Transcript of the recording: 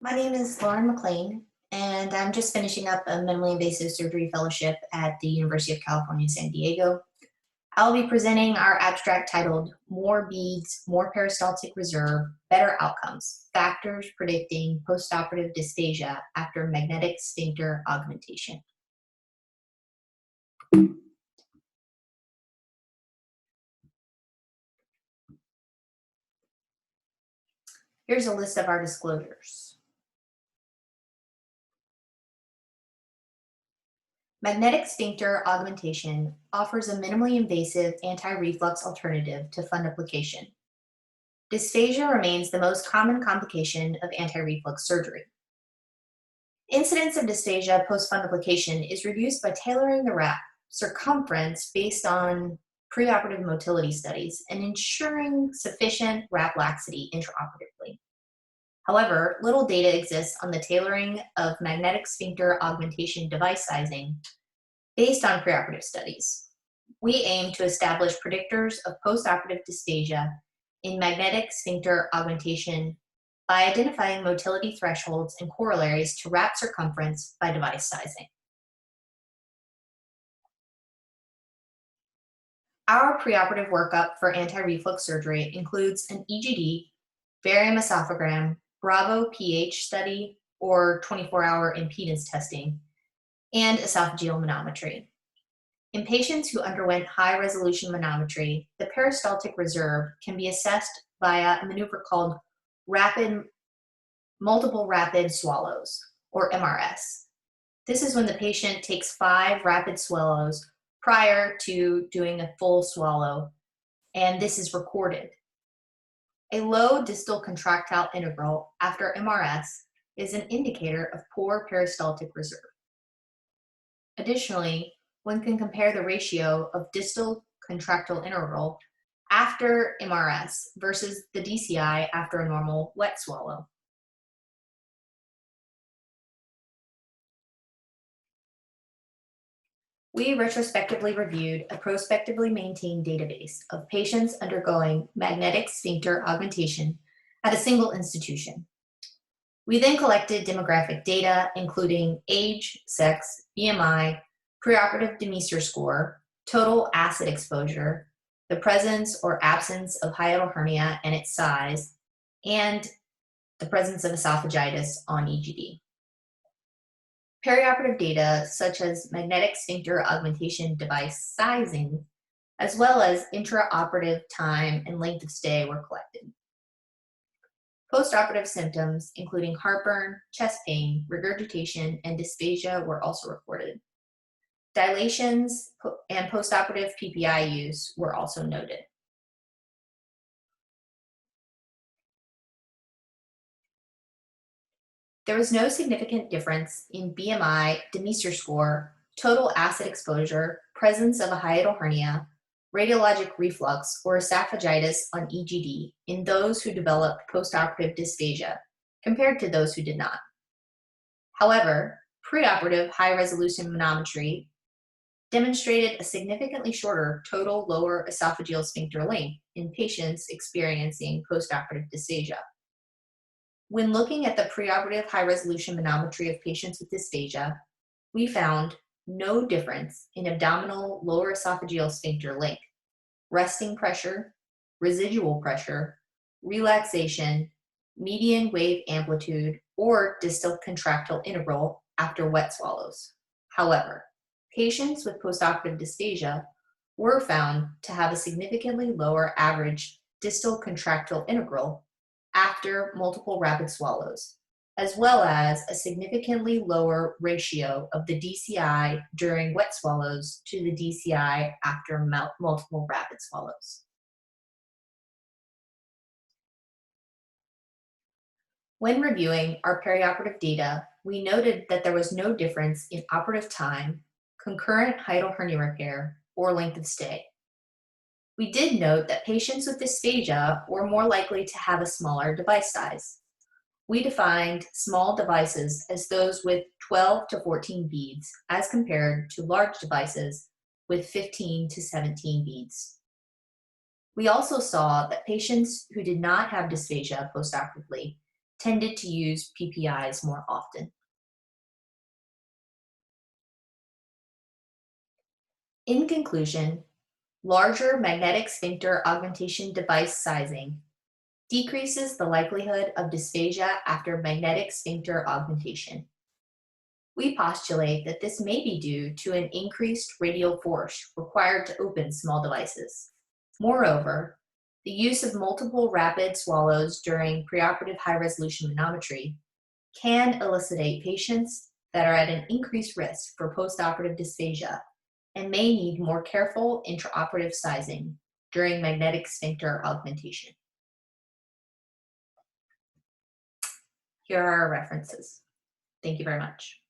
My name is Lauren McClain, and I'm just finishing up a minimally invasive surgery fellowship at the University of California, San Diego. I'll be presenting our abstract titled More Beads, More Peristaltic Reserve, Better Outcomes, Factors Predicting Postoperative Dysphagia After Magnetic Sphincter Augmentation. Here's a list of our disclosures. Magnetic sphincter augmentation offers a minimally invasive anti-reflux alternative to fundoplication. Dysphagia remains the most common complication of anti-reflux surgery. Incidence of dysphagia post-fundoplication is reduced by tailoring the wrap circumference based on preoperative motility studies and ensuring sufficient wrap laxity intraoperatively. However, little data exists on the tailoring of magnetic sphincter augmentation device sizing based on preoperative studies. We aim to establish predictors of postoperative dysphagia in magnetic sphincter augmentation by identifying motility thresholds and corollaries to wrap circumference by device sizing. Our preoperative workup for anti-reflux surgery includes an EGD, barium esophagram, Bravo pH study, or 24-hour impedance testing, and esophageal manometry. In patients who underwent high-resolution manometry, the peristaltic reserve can be assessed via a maneuver called multiple rapid swallows, or MRS. This is when the patient takes 5 rapid swallows prior to doing a full swallow, and this is recorded. A low distal contractile integral after MRS is an indicator of poor peristaltic reserve. Additionally, one can compare the ratio of distal contractile integral after MRS versus the DCI after a normal wet swallow. We retrospectively reviewed a prospectively maintained database of patients undergoing magnetic sphincter augmentation at a single institution. We then collected demographic data, including age, sex, BMI, preoperative Demeester score, total acid exposure, the presence or absence of hiatal hernia and its size, and the presence of esophagitis on EGD. Perioperative data such as magnetic sphincter augmentation device sizing, as well as intraoperative time and length of stay were collected. Postoperative symptoms, including heartburn, chest pain, regurgitation, and dysphagia were also reported. Dilations and postoperative PPI use were also noted. There was no significant difference in BMI, Demeester score, total acid exposure, presence of a hiatal hernia, radiologic reflux, or esophagitis on EGD in those who developed postoperative dysphagia compared to those who did not. However, preoperative high-resolution manometry demonstrated a significantly shorter total lower esophageal sphincter length in patients experiencing postoperative dysphagia. When looking at the preoperative high-resolution manometry of patients with dysphagia, we found no difference in abdominal lower esophageal sphincter length, resting pressure, residual pressure, relaxation, median wave amplitude, or distal contractile integral after wet swallows. However, patients with postoperative dysphagia were found to have a significantly lower average distal contractile integral after multiple rapid swallows, as well as a significantly lower ratio of the DCI during wet swallows to the DCI after multiple rapid swallows. When reviewing our perioperative data, we noted that there was no difference in operative time, concurrent hiatal hernia repair, or length of stay. We did note that patients with dysphagia were more likely to have a smaller device size. We defined small devices as those with 12 to 14 beads as compared to large devices with 15 to 17 beads. We also saw that patients who did not have dysphagia postoperatively tended to use PPIs more often. In conclusion, larger magnetic sphincter augmentation device sizing decreases the likelihood of dysphagia after magnetic sphincter augmentation. We postulate that this may be due to an increased radial force required to open small devices. Moreover, the use of multiple rapid swallows during preoperative high-resolution manometry can elucidate patients that are at an increased risk for postoperative dysphagia and may need more careful intraoperative sizing during magnetic sphincter augmentation. Here are our references. Thank you very much.